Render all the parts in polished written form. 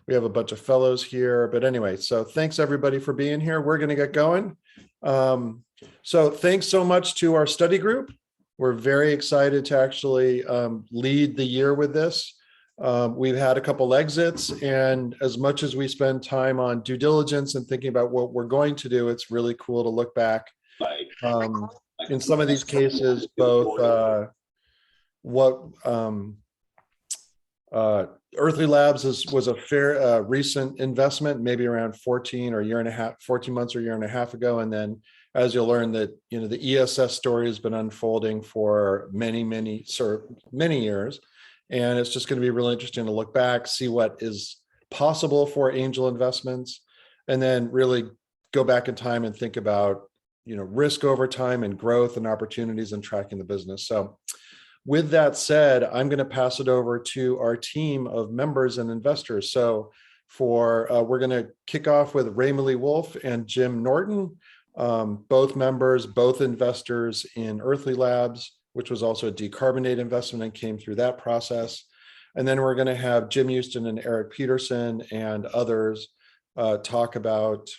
We have a bunch of fellows here, but anyway, so thanks everybody for being here. We're going to get going. So thanks so much to our study group. We're very excited to actually lead the year with this. We've had a couple exits, and as much as we spend time on due diligence and thinking about what we're going to do, it's really cool to look back. In some of these cases, both what Earthly Labs was a fair recent investment, maybe around 14 months or a year and a half ago. And then as you'll learn that, the ESS story has been unfolding for many years. And it's just going to be really interesting to look back, see what is possible for angel investments, and then really go back in time and think about, risk over time and growth and opportunities and tracking the business. So with that said, I'm going to pass it over to our team of members and investors. So we're going to kick off with Ramalee Wolf and Jim Norton, both members, both investors in Earthly Labs, which was also a decarbonate investment and came through that process. And then we're going to have Jim Houston and Eric Peterson and others talk about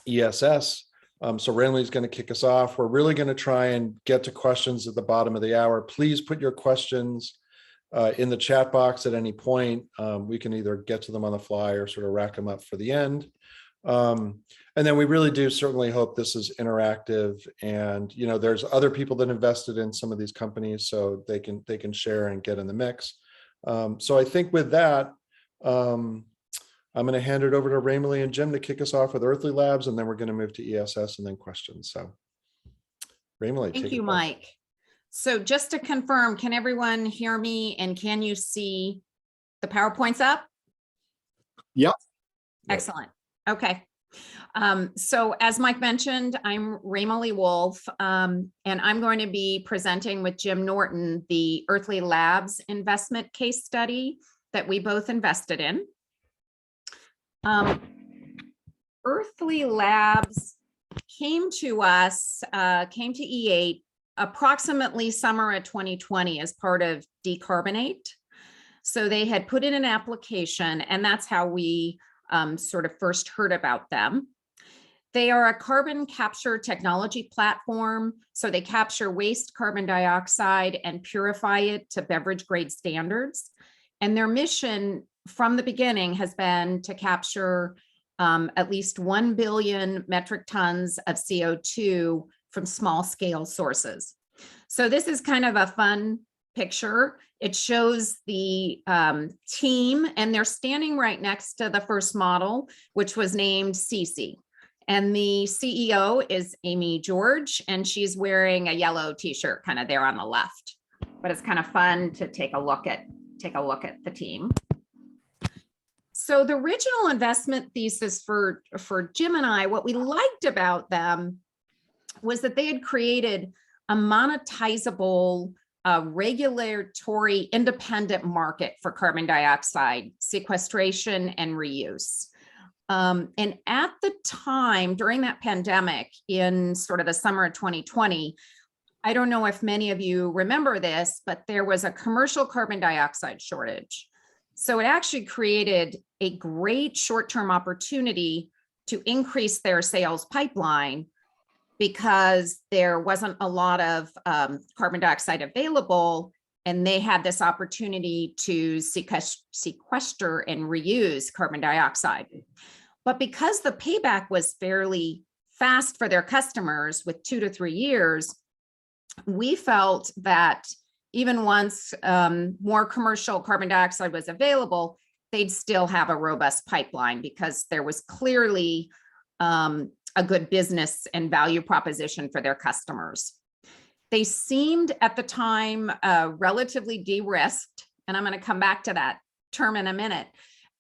ESS. So Ramalee is going to kick us off. We're really going to try and get to questions at the bottom of the hour. Please put your questions in the chat box at any point. We can either get to them on the fly or sort of rack them up for the end. And then we really do certainly hope this is interactive, and there's other people that invested in some of these companies, so they can share and get in the mix. So I think with that, I'm going to hand it over to Ramalee and Jim to kick us off with Earthly Labs, and then we're going to move to ESS and then questions. So Ramalee, thank you, Mike. So just to confirm, can everyone hear me, and can you see the PowerPoints up? Yep. Excellent. Okay. So as Mike mentioned, I'm Ramalee Wolf, and I'm going to be presenting with Jim Norton the Earthly Labs investment case study that we both invested in. Earthly Labs came to us, came to E8 approximately summer of 2020 as part of Decarbonate. So they had put in an application, and that's how we sort of first heard about them. They are a carbon capture technology platform. So they capture waste carbon dioxide and purify it to beverage grade standards. And their mission from the beginning has been to capture at least 1 billion metric tons of CO2 from small scale sources. So this is kind of a fun picture. It shows the team, and they're standing right next to the first model, which was named Cece. And the CEO is Amy George, and she's wearing a yellow t-shirt kind of there on the left. But it's kind of fun to take a look at the team. So the original investment thesis for Jim and I, what we liked about them was that they had created a monetizable regulatory independent market for carbon dioxide sequestration and reuse. And at the time, during that pandemic in sort of the summer of 2020, I don't know if many of you remember this, but there was a commercial carbon dioxide shortage. So it actually created a great short-term opportunity to increase their sales pipeline because there wasn't a lot of carbon dioxide available, and they had this opportunity to sequester and reuse carbon dioxide. But because the payback was fairly fast for their customers with 2 to 3 years, we felt that even once more commercial carbon dioxide was available, they'd still have a robust pipeline because there was clearly a good business and value proposition for their customers. They seemed at the time relatively de-risked, and I'm going to come back to that term in a minute,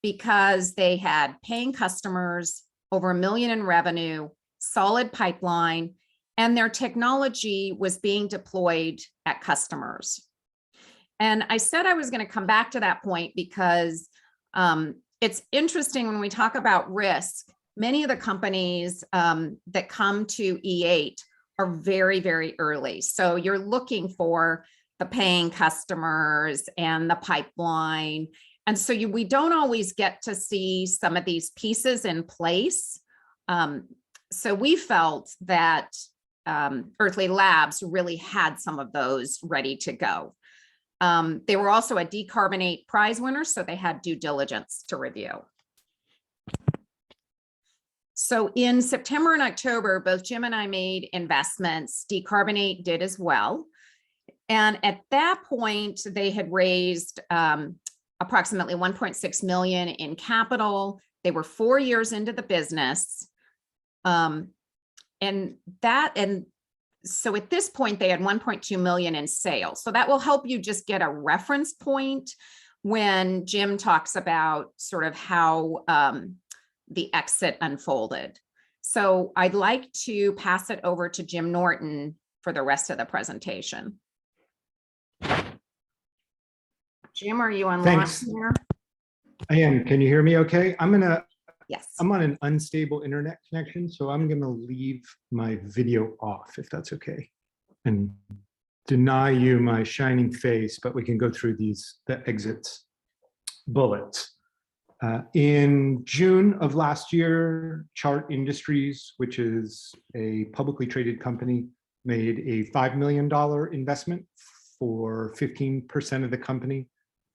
because they had paying customers, over $1 million in revenue, solid pipeline, and their technology was being deployed at customers. And I said I was going to come back to that point because it's interesting when we talk about risk. Many of the companies that come to E8 are very, very early. So you're looking for the paying customers and the pipeline, And so we don't always get to see some of these pieces in place. So we felt that Earthly Labs really had some of those ready to go. They were also a Decarbonate prize winner, so they had due diligence to review. So in September and October, both Jim and I made investments. Decarbonate did as well. And at that point, they had raised approximately 1.6 million in capital. They were 4 years into the business. So at this point, they had 1.2 million in sales. So that will help you just get a reference point when Jim talks about sort of how the exit unfolded. So I'd like to pass it over to Jim Norton for the rest of the presentation. Jim, are you on Thanks. here? I am. Can you hear me okay? Yes. I'm on an unstable internet connection, so I'm going to leave my video off if that's okay, and deny you my shining face, but we can go through the exits bullets. In June of last year, Chart Industries, which is a publicly traded company, made a $5 million investment for 15% of the company.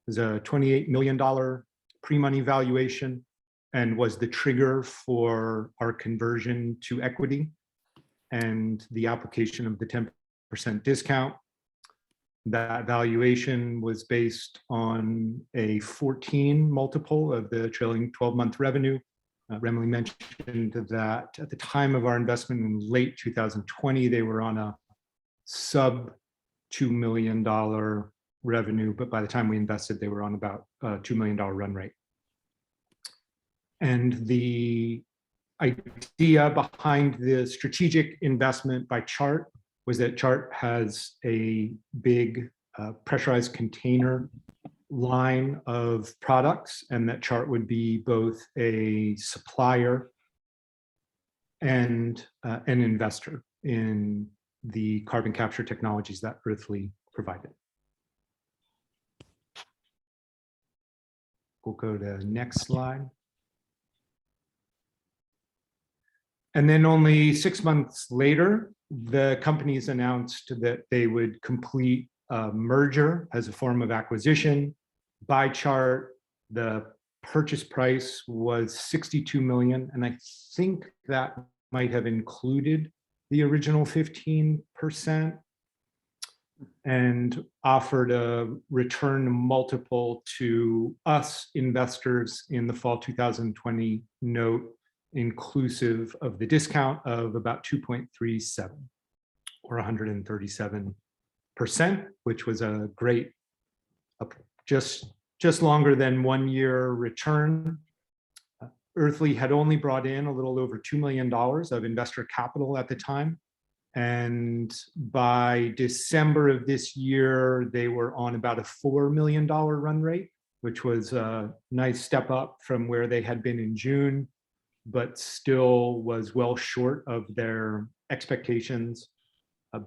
It was a $28 million pre-money valuation and was the trigger for our conversion to equity and the application of the 10% discount. That valuation was based on a 14 multiple of the trailing 12-month revenue. Ramalee mentioned that at the time of our investment in late 2020, they were on a sub $2 million revenue, but by the time we invested, they were on about a $2 million run rate. And the idea behind the strategic investment by Chart was that Chart has a big pressurized container line of products, and that Chart would be both a supplier and an investor in the carbon capture technologies that Earthly provided. We'll go to next slide. And then only 6 months later, the companies announced that they would complete a merger as a form of acquisition by Chart. The purchase price was 62 million, and I think that might have included the original 15%, and offered a return multiple to us investors in the fall 2020 note, inclusive of the discount, of about 2.37 or 137%, which was a great, just longer than 1 year return. Earthly had only brought in a little over $2 million of investor capital at the time. And by December of this year, they were on about a $4 million run rate, which was a nice step up from where they had been in June, but still was well short of their expectations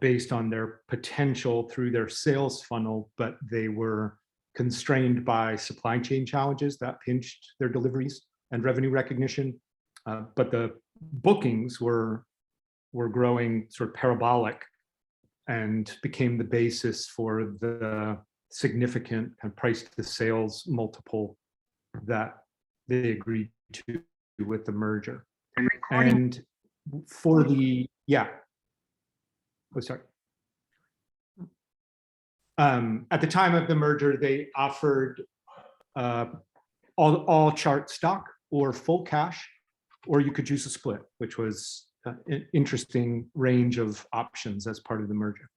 based on their potential through their sales funnel, but they were constrained by supply chain challenges that pinched their deliveries and revenue recognition. But the bookings were growing sort of parabolic and became the basis for the significant price to sales multiple that they agreed to with the merger. And for the, sorry. At the time of the merger, they offered all Chart stock or full cash, or you could choose a split, which was an interesting range of options as part of the merger.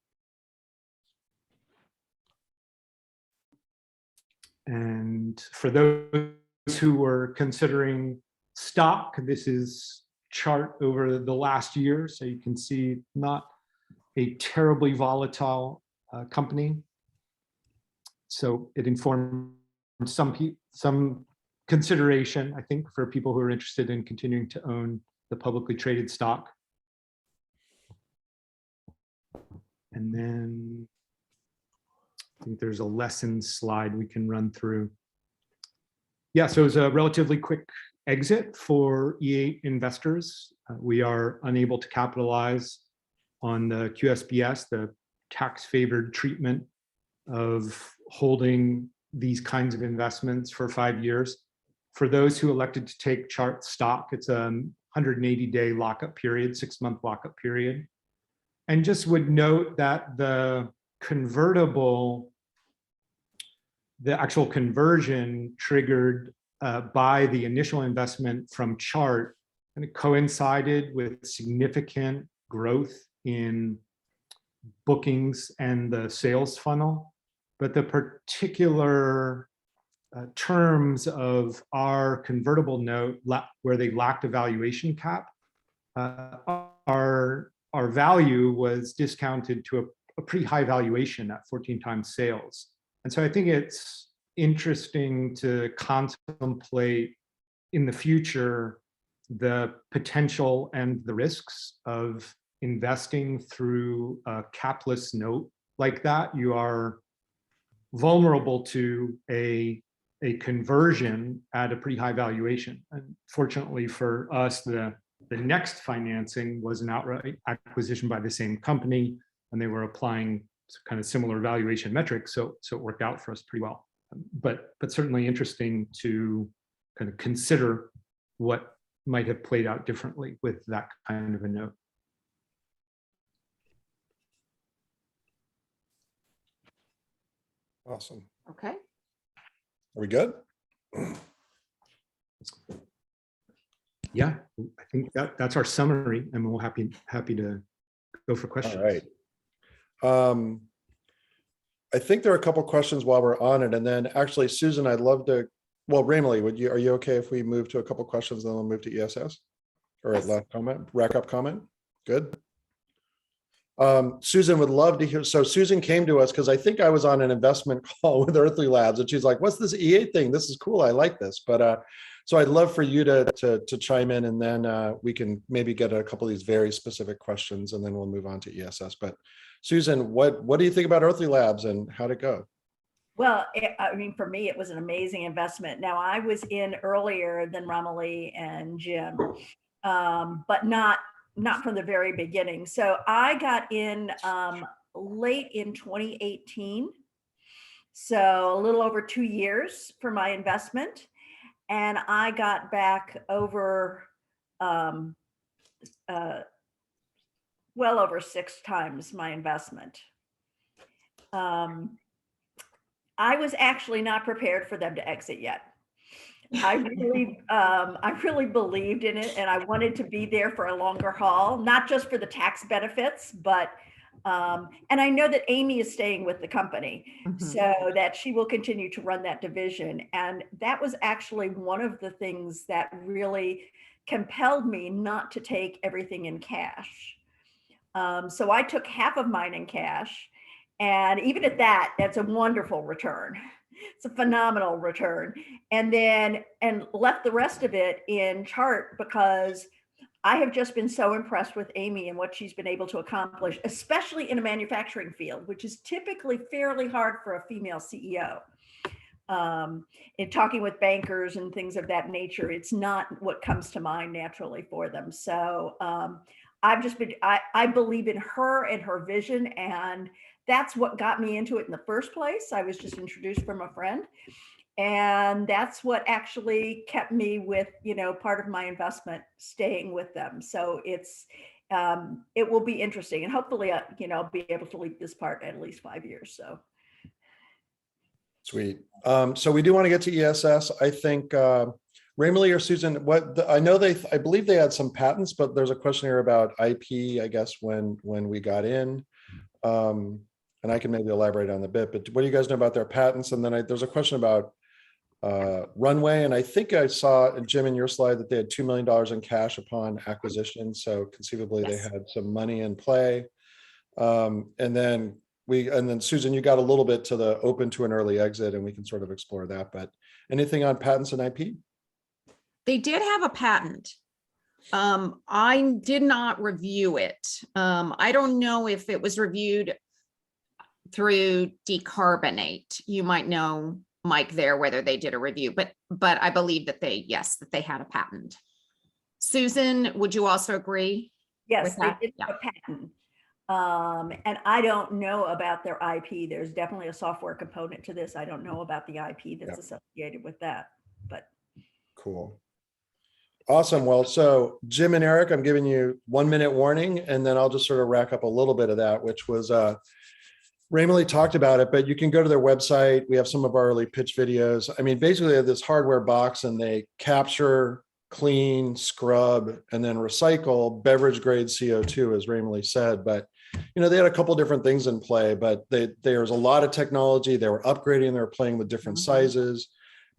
And for those who were considering stock, this is Chart over the last year. So you can see not a terribly volatile company. So it informed some consideration, I think, for people who are interested in continuing to own the publicly traded stock. And then I think there's a lesson slide we can run through. Yeah, so it was a relatively quick exit for Ea investors. We are unable to capitalize on the QSBS, the tax favored treatment of holding these kinds of investments for 5 years. For those who elected to take Chart stock, it's a 180-day lockup period, 6-month lockup period. And just would note that the actual conversion triggered by the initial investment from Chart, and it coincided with significant growth in bookings and the sales funnel. But the particular terms of our convertible note, where they lacked a valuation cap, our value was discounted to a pretty high valuation at 14 times sales. And so I think it's interesting to contemplate in the future the potential and the risks of investing through a capless note like that. You are vulnerable to a conversion at a pretty high valuation. And fortunately for us, the next financing was an outright acquisition by the same company, and they were applying kind of similar valuation metrics, so it worked out for us pretty well. But certainly interesting to kind of consider what might have played out differently with that kind of a note. Awesome. Okay. Are we good? Yeah, I think that's our summary, and we're happy to go for questions. All right. I think there are a couple questions while we're on it, and then actually, Susan, I'd love to. Well, Ramalee, are you okay if we move to a couple questions, then we'll move to ESS or Yes. last comment, rack up comment? Good. Susan would love to hear. So Susan came to us because I think I was on an investment call with Earthly Labs, and she's like, "What's this EA thing? This is cool. I like this." But so I'd love for you to chime in, and then we can maybe get a couple of these very specific questions, and then we'll move on to ESS. But Susan, what do you think about Earthly Labs and how'd it go? Well, I mean, for me, it was an amazing investment. Now, I was in earlier than Ramalee and Jim, but not from the very beginning. So I got in late in 2018. So a little over 2 years for my investment. And I got back over, well over 6 times my investment. I was actually not prepared for them to exit yet. I really believed in it, and I wanted to be there for a longer haul, not just for the tax benefits, but and I know that Amy is staying with the company, so that she will continue to run that division. And that was actually one of the things that really compelled me not to take everything in cash. So I took half of mine in cash. And even at that, that's a wonderful return. It's a phenomenal return. And left the rest of it in Chart because I have just been so impressed with Amy and what she's been able to accomplish, especially in a manufacturing field, which is typically fairly hard for a female CEO. In talking with bankers and things of that nature, it's not what comes to mind naturally for them. So I believe in her and her vision, and that's what got me into it in the first place. I was just introduced from a friend, and that's what actually kept me with, part of my investment staying with them. So it will be interesting, and hopefully, I'll be able to lead this part at least 5 years. So. Sweet. So we do want to get to ESS. I think Ramalee or Susan, I believe they had some patents, but there's a question here about IP, I guess, when we got in. And I can maybe elaborate on the bit, but what do you guys know about their patents? And then there's a question about runway. And I think I saw, Jim, in your slide that they had $2 million in cash upon acquisition. So conceivably they had some money in play. And then Susan, you got a little bit to the open to an early exit, and we can sort of explore that. But anything on patents and IP? They did have a patent. I did not review it. I don't know if it was reviewed through Decarbonate. You might know Mike there, whether they did a review, but I believe that yes, that they had a patent. Susan, would you also agree? Yes, with they that? did have a patent. And I don't know about their IP. There's definitely a software component to this. I don't know about the IP that's associated with that, but. Cool. Awesome. Well, so Jim and Eric, I'm giving you 1 minute warning, and then I'll just sort of rack up a little bit of that, which was Ramalee talked about it, but you can go to their website. We have some of our early pitch videos. I mean, basically they have this hardware box and they capture, clean, scrub, and then recycle beverage grade CO2, as Ramalee said. But, you know, they had a couple different things in play, but there's a lot of technology. They were upgrading, they were playing with different sizes,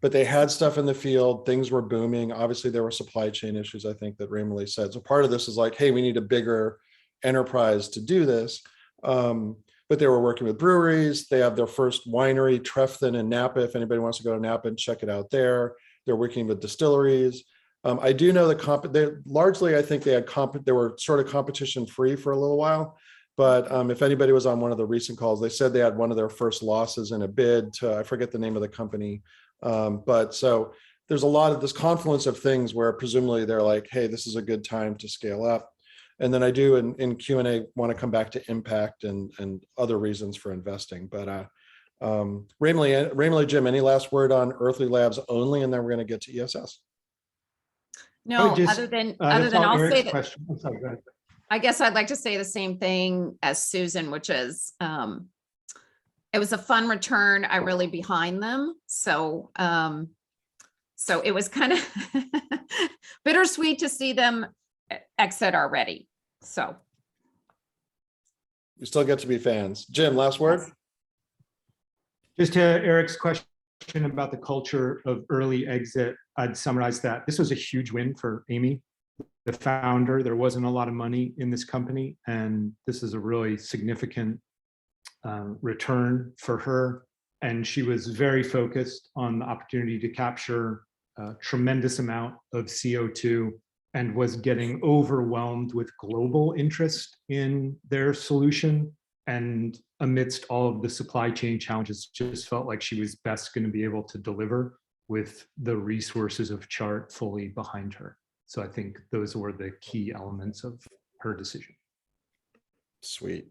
but they had stuff in the field. Things were booming. Obviously there were supply chain issues, I think, that Ramalee said. So part of this is like, hey, we need a bigger enterprise to do this. But they were working with breweries. They have their first winery, Trefton in Napa. If anybody wants to go to Napa and check it out there. They're working with distilleries. I do know that largely, I think they were sort of competition free for a little while. But if anybody was on one of the recent calls, they said they had one of their first losses in a bid to, I forget the name of the company. But so there's a lot of this confluence of things where presumably they're like, hey, this is a good time to scale up. And then I do in Q&A want to come back to impact and other reasons for investing. But Ramalee, Jim, any last word on Earthly Labs only? And then we're going to get to ESS. No, other than I'll say that. Question. I'm sorry, go ahead. I guess I'd like to say the same thing as Susan, which is it was a fun return. I'm really behind them. So it was kind of bittersweet to see them exit already. So you still get to be fans. Jim, last word. Just to Eric's question about the culture of early exit, I'd summarize that. This was a huge win for Amy, the founder. There wasn't a lot of money in this company, and this is a really significant return for her. And she was very focused on the opportunity to capture a tremendous amount of CO2 and was getting overwhelmed with global interest in their solution. And amidst all of the supply chain challenges, just felt like she was best going to be able to deliver with the resources of Chart fully behind her. So I think those were the key elements of her decision. Sweet.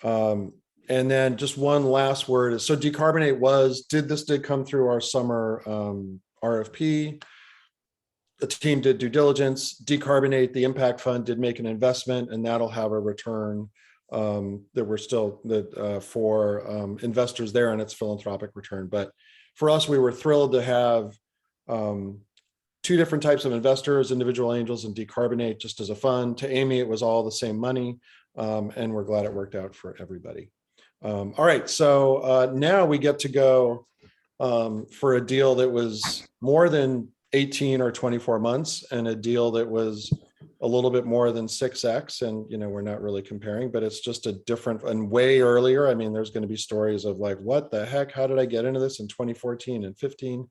And then just one last word. So Decarbonate did come through our summer RFP. The team did due diligence. Decarbonate, the impact fund, did make an investment, and that'll have a return that we're still for investors there, and it's philanthropic return. But for us, we were thrilled to have two different types of investors, individual angels and Decarbonate, just as a fund. To Amy, it was all the same money, and we're glad it worked out for everybody. All right, so now we get to go for a deal that was more than 18 or 24 months, and a deal that was a little bit more than 6x. And, you know, we're not really comparing, but it's just a different and way earlier. I mean, there's going to be stories of like, what the heck? How did I get into this in 2014 and 15?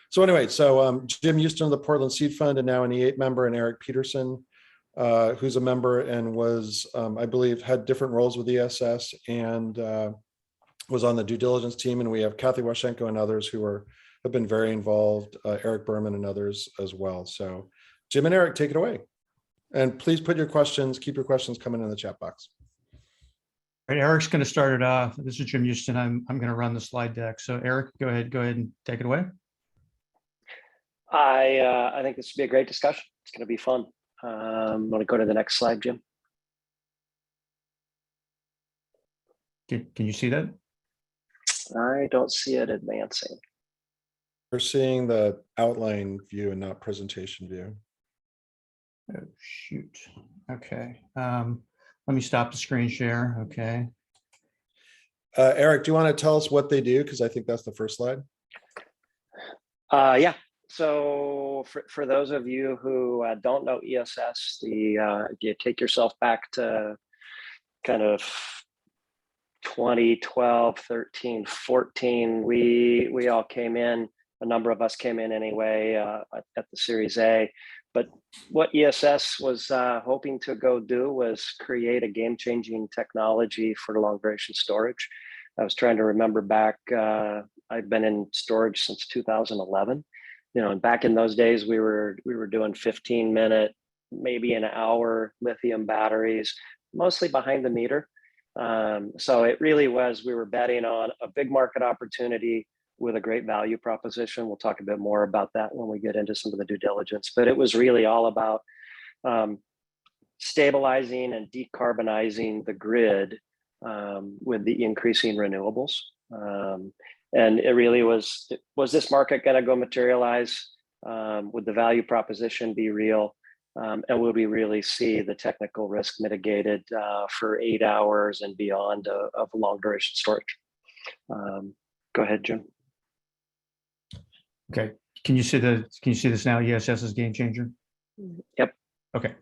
So anyway, so Jim Houston of the Portland Seed Fund and now an E8 member, and Eric Peterson, who's a member and was, I believe, had different roles with ESS and was on the due diligence team. And we have Kathy Washenko and others who have been very involved, Eric Berman and others as well. So Jim and Eric, take it away. And please put your questions, keep your questions coming in the chat box. All right, Eric's going to start it off. This is Jim Houston. I'm going to run the slide deck. So Eric, go ahead and take it away. I think this will be a great discussion. It's going to be fun. Want to go to the next slide, Jim? Can you see that? I don't see it advancing. We're seeing the outline view and not presentation view. Oh, shoot. Okay. Let me stop the screen share. Okay. Eric, do you want to tell us what they do? Because I think that's the first slide. Yeah. So for those of you who don't know ESS, you take yourself back to kind of 2012, 13, 14, we all came in, a number of us came in anyway at the Series A. But what ESS was hoping to go do was create a game-changing technology for long duration storage. I was trying to remember back. I've been in storage since 2011. And back in those days, we were doing 15-minute, maybe an hour lithium batteries, mostly behind the meter. So it really was, we were betting on a big market opportunity with a great value proposition. We'll talk a bit more about that when we get into some of the due diligence, but it was really all about stabilizing and decarbonizing the grid with the increasing renewables. And it really was this market going to go materialize? Would the value proposition be real? And will we really see the technical risk mitigated for 8 hours and beyond of long duration storage? Go ahead, Jim. Okay. Can you see this now? ESS is game changer. Yep. Okay.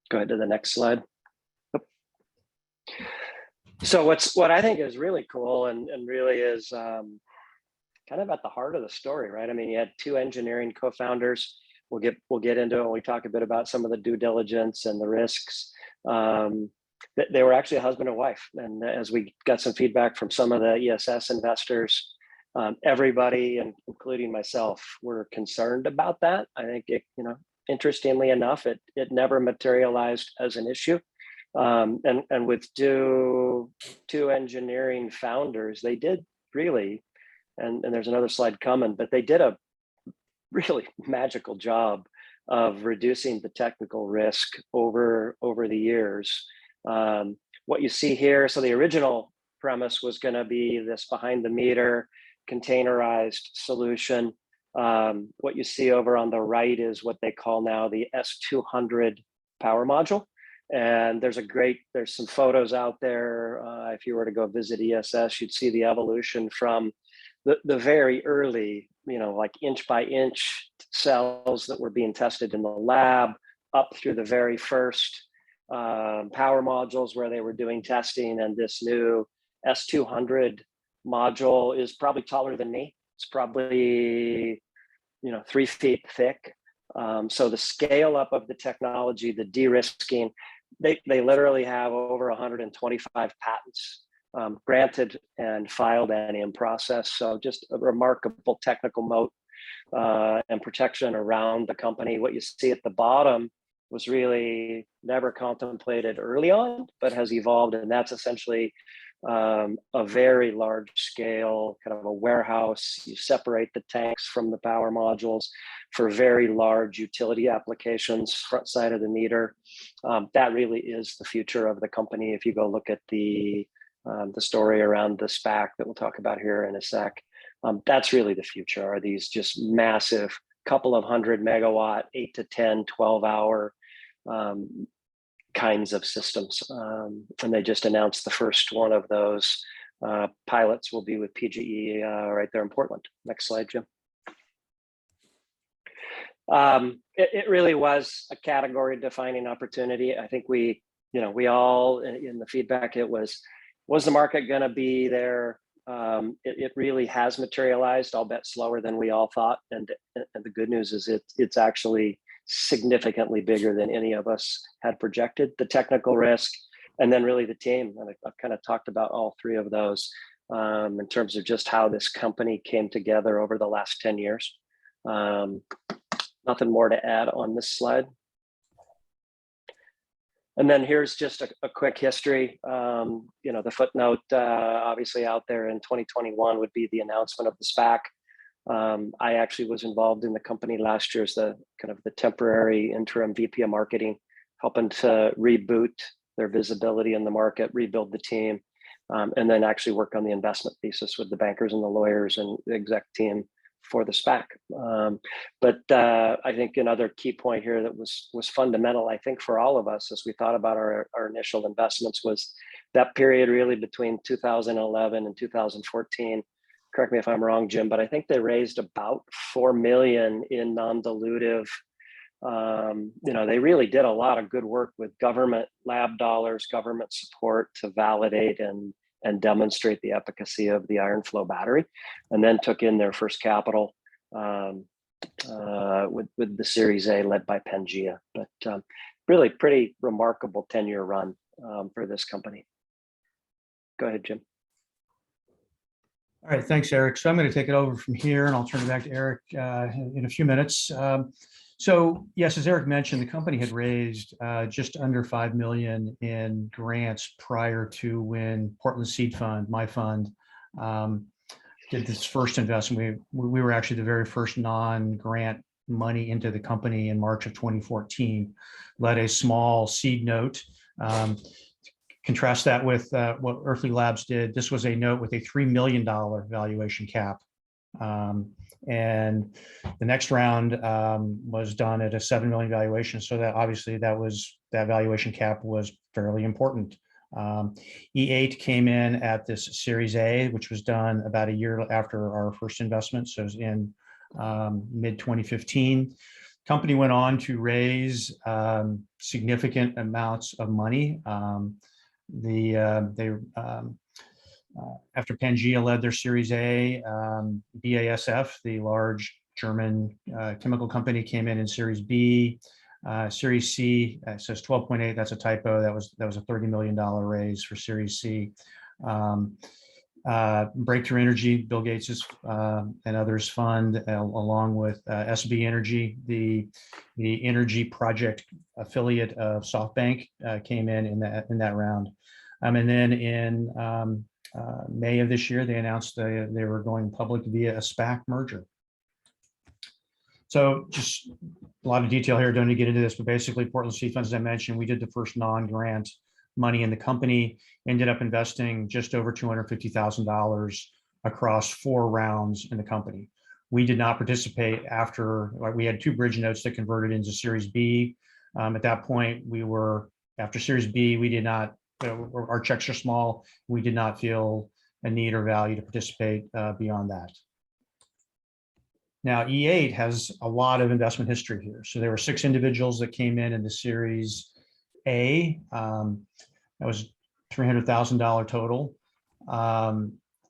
Go ahead to the next slide. So what I think is really cool and really is kind of at the heart of the story, right? I mean, you had two engineering co-founders. We'll get into it when we talk a bit about some of the due diligence and the risks. They were actually a husband and wife. And as we got some feedback from some of the ESS investors, everybody, and including myself, were concerned about that. I think interestingly enough, it never materialized as an issue. And with two engineering founders, they did really, and there's another slide coming, but they did a really magical job of reducing the technical risk over the years. What you see here, so the original premise was going to be this behind the meter containerized solution. What you see over on the right is what they call now the S200 power module. And there's some photos out there. If you were to go visit ESS, you'd see the evolution from the very early, like inch by inch cells that were being tested in the lab, up through the very first power modules where they were doing testing. And this new S200 module is probably taller than me. It's probably 3 feet thick. So the scale up of the technology, the de-risking, they literally have over 125 patents granted and filed and in process. So just a remarkable technical moat and protection around the company. What you see at the bottom was really never contemplated early on, but has evolved. And that's essentially a very large scale kind of a warehouse. You separate the tanks from the power modules for very large utility applications, front side of the meter. That really is the future of the company. If you go look at the story around the SPAC that we'll talk about here in a sec, that's really the future, are these just massive couple of 100 megawatt, 8 to 10, 12 hour kinds of systems. And they just announced the first one of those pilots will be with PGE right there in Portland. Next slide, Jim. It really was a category defining opportunity. I think we all in the feedback, it was the market going to be there? It really has materialized, albeit slower than we all thought. And the good news is it's actually significantly bigger than any of us had projected. The technical risk, and then really the team. And I've kind of talked about all three of those in terms of just how this company came together over the last 10 years. Nothing more to add on this slide. And then here's just a quick history. The footnote obviously out there in 2021 would be the announcement of the SPAC. I actually was involved in the company last year as the temporary interim VP of marketing, helping to reboot their visibility in the market, rebuild the team, and then actually work on the investment thesis with the bankers and the lawyers and the exec team for the SPAC. But I think another key point here that was fundamental, I think, for all of us as we thought about our initial investments was that period really between 2011 and 2014. Correct me if I'm wrong, Jim, but I think they raised about $4 million in non-dilutive. They really did a lot of good work with government lab dollars, government support to validate and demonstrate the efficacy of the iron flow battery, and then took in their first capital with the Series A led by Pangea. But really pretty remarkable 10-year run for this company. Go ahead, Jim. All right, thanks, Eric. So I'm going to take it over from here, and I'll turn it back to Eric in a few minutes. So yes, as Eric mentioned, the company had raised just under 5 million in grants prior to when Portland Seed Fund, my fund, did this first investment. We were actually the very first non-grant money into the company in March of 2014, led a small seed note. Contrast that with what Earthly Labs did. This was a note with a $3 million valuation cap. And the next round was done at a 7 million valuation. So that obviously that valuation cap was fairly important. E8 came in at this Series A, which was done about a year after our first investment. So it was in mid 2015. Company went on to raise significant amounts of money. After Pangea led their Series A, BASF, the large German chemical company, came in Series B. Series C, it says 12.8. That's a typo. That was a $30 million raise for Series C. Breakthrough Energy, Bill Gates's and others fund, along with SB Energy, the energy project affiliate of SoftBank, came in that round. And then in May of this year, they announced they were going public via a SPAC merger. So just a lot of detail here. Don't need to get into this, but basically Portland Seed Funds, as I mentioned, we did the first non-grant money in the company, ended up investing just over $250,000 across 4 rounds in the company. We did not participate after, we had 2 bridge notes that converted into Series B. At that point, after Series B, we did not, our checks are small. We did not feel a need or value to participate beyond that. Now, E8 has a lot of investment history here. So there were 6 individuals that came in the Series A. That was $300,000 total.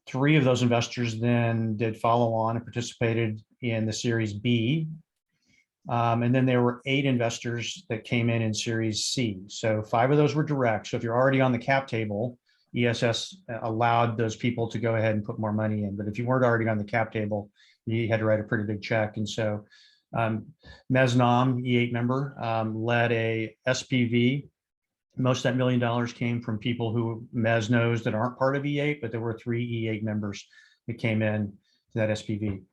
3 of those investors then did follow on and participated in the Series B. And then there were 8 investors that came in Series C. So 5 of those were direct. So if you're already on the cap table, ESS allowed those people to go ahead and put more money in. But if you weren't already on the cap table, you had to write a pretty big check. And so Mesnom, E8 member, led a SPV. Most of that $1 million came from people who Mez knows that aren't part of E8, but there were 3 E8 members that came in to that SPV.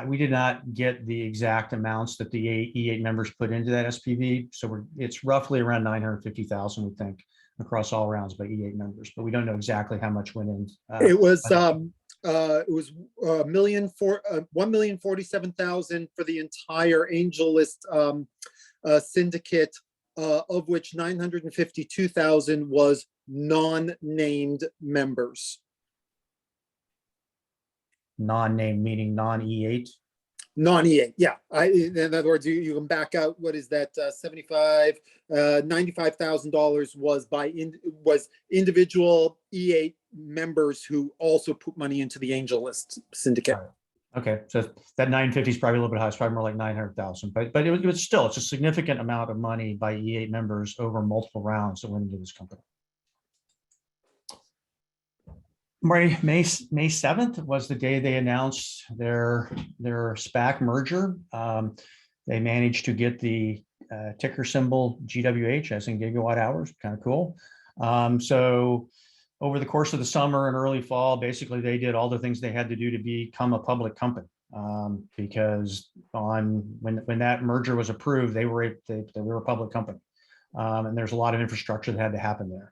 We did not get the exact amounts that the E8 members put into that SPV. So it's roughly around 950,000, we think, across all rounds by E8 members, but we don't know exactly how much went in. It was $1,047,000 for the entire Angel List syndicate, of which 952,000 was non-named members. Non-named meaning non-E8? Non-E8, yeah. In other words, you can back out, what is that, $95,000 was individual E8 members who also put money into the Angel List syndicate. Okay, so that 950 is probably a little bit high. It's probably more like 900,000, but it was still, it's a significant amount of money by E8 members over multiple rounds that went into this company. May 7th was the day they announced their SPAC merger. They managed to get the ticker symbol GWH, as in gigawatt hours, kind of cool. So over the course of the summer and early fall, basically they did all the things they had to do to become a public company. Because when that merger was approved, they were a public company, and there's a lot of infrastructure that had to happen there.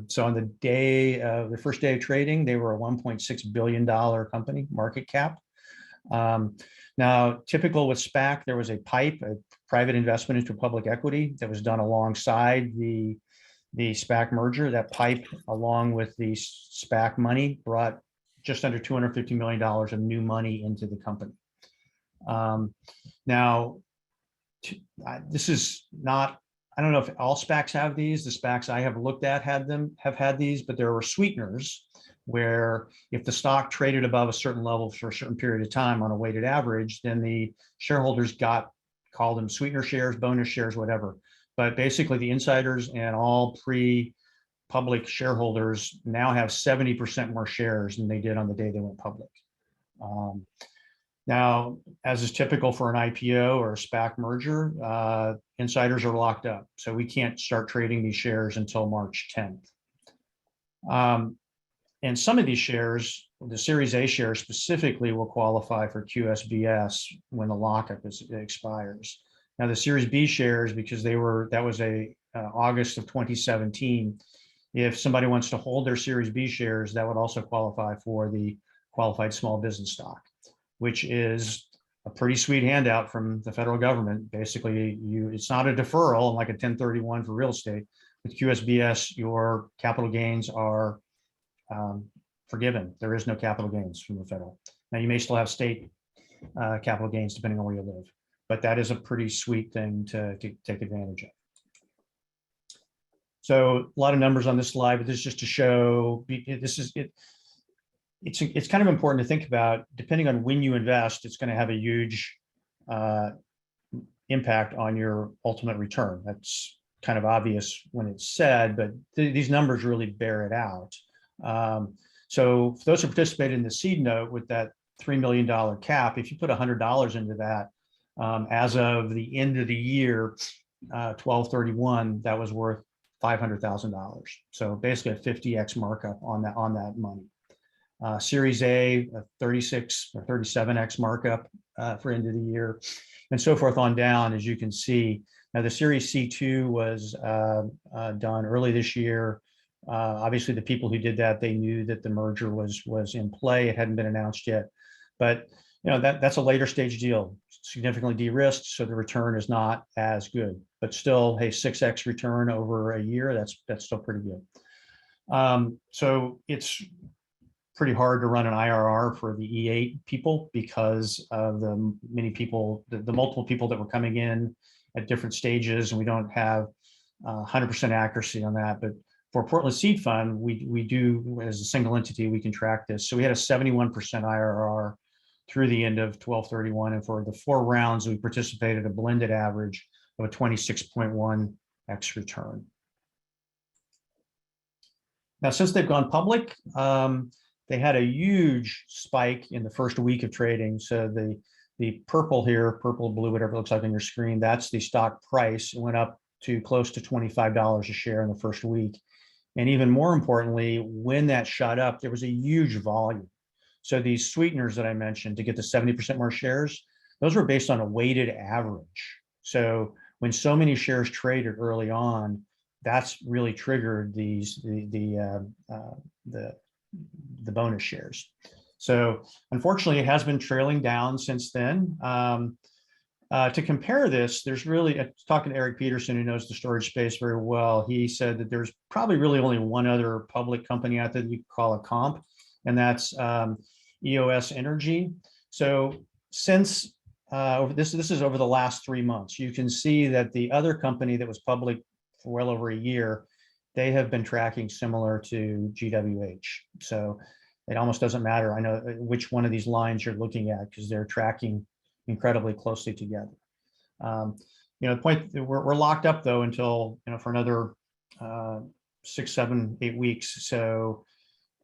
So on the first day of trading, they were a $1.6 billion company, market cap. Now, typical with SPAC, there was a private investment into public equity that was done alongside the SPAC merger. That PIPE, along with the SPAC money, brought just under $250 million of new money into the company. Now, this is not, I don't know if all SPACs have these. The SPACs I have looked at have had these, but there were sweeteners where if the stock traded above a certain level for a certain period of time on a weighted average, then the shareholders called them sweetener shares, bonus shares, whatever. But basically the insiders and all public shareholders now have 70% more shares than they did on the day they went public. Now, as is typical for an IPO or a SPAC merger, insiders are locked up. So we can't start trading these shares until March 10th. And some of these shares, the Series A shares specifically, will qualify for QSBS when the lockup expires. Now, the Series B shares, because that was August of 2017, if somebody wants to hold their Series B shares, that would also qualify for the qualified small business stock, which is a pretty sweet handout from the federal government. Basically, it's not a deferral like a 1031 for real estate. With QSBS, your capital gains are forgiven. There is no capital gains from the federal. Now, you may still have state capital gains depending on where you live, but that is a pretty sweet thing to take advantage of. So a lot of numbers on this slide, but this is just to show it's kind of important to think about. Depending on when you invest, it's going to have a huge impact on your ultimate return. That's kind of obvious when it's said, but these numbers really bear it out. So for those who participated in the seed note with that $3 million cap, if you put $100 into that, as of the end of the year, 12/31, that was worth $500,000. So basically a 50x markup on that money. Series A, a 36 or 37x markup for end of the year, and so forth on down, as you can see. Now, the Series C2 was done early this year. Obviously, the people who did that, they knew that the merger was in play. It hadn't been announced yet, but that's a later stage deal, significantly de-risked, so the return is not as good. But still, hey, 6x return over a year, that's still pretty good. So it's pretty hard to run an IRR for the E8 people because of the many people, the multiple people that were coming in at different stages, and we don't have 100% accuracy on that. But for Portland Seed Fund, we do, as a single entity, we can track this. So we had a 71% IRR through the end of 12/31, and for the 4 rounds we participated, a blended average of a 26.1x return. Now, since they've gone public, they had a huge spike in the first week of trading. So the purple here, purple, blue, whatever it looks like on your screen, that's the stock price. It went up to close to $25 a share in the first week. And even more importantly, when that shot up, there was a huge volume. So these sweeteners that I mentioned to get the 70% more shares, those were based on a weighted average. So when so many shares traded early on, that's really triggered the bonus shares. So unfortunately, it has been trailing down since then. To compare this, there's really, talking to Eric Peterson, who knows the storage space very well, he said that there's probably really only one other public company out there that you could call a comp, and that's EOS Energy. So since this is over the last 3 months, you can see that the other company that was public for well over a year, they have been tracking similar to GWH. So it almost doesn't matter, I know, which one of these lines you're looking at, because they're tracking incredibly closely together. The point, we're locked up though until, for another 6, 7, 8 weeks. So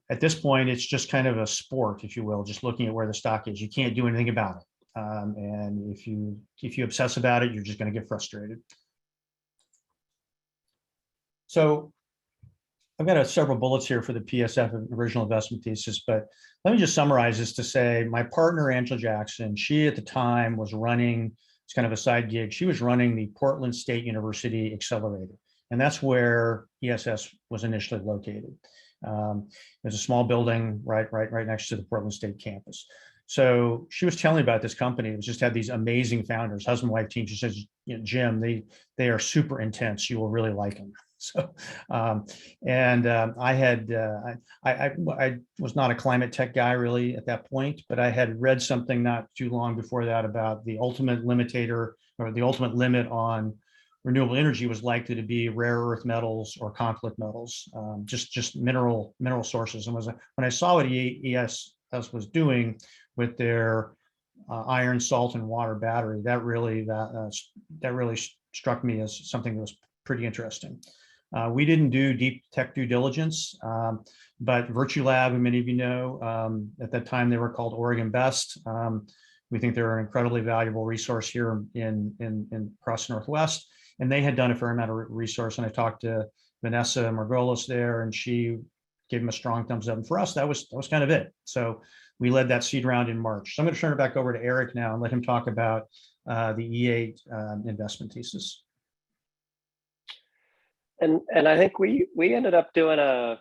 at this point, it's just kind of a sport, if you will, just looking at where the stock is. You can't do anything about it. And if you obsess about it, you're just going to get frustrated. So I've got several bullets here for the PSF original investment thesis, but let me just summarize this to say my partner, Angela Jackson, she at the time was running, it's kind of a side gig, she was running the Portland State University Accelerator. And that's where ESS was initially located. There's a small building right next to the Portland State campus. So she was telling me about this company. It just had these amazing founders, husband, wife team. She says, Jim, they are super intense. You will really like them. So, I was not a climate tech guy really at that point, but I had read something not too long before that about the ultimate limitator, or the ultimate limit on renewable energy was likely to be rare earth metals or conflict metals, just mineral sources. And when I saw what ESS was doing with their iron, salt, and water battery, that really struck me as something that was pretty interesting. We didn't do deep tech due diligence, but Virtue Lab, and many of you know, at that time they were called Oregon Best. We think they're an incredibly valuable resource here in across the Northwest, and they had done a fair amount of resource. And I talked to Vanessa Margolis there, and she gave them a strong thumbs up. And for us, that was kind of it. So we led that seed round in March. So I'm going to turn it back over to Eric now and let him talk about the E8 investment thesis. And I think we ended up doing a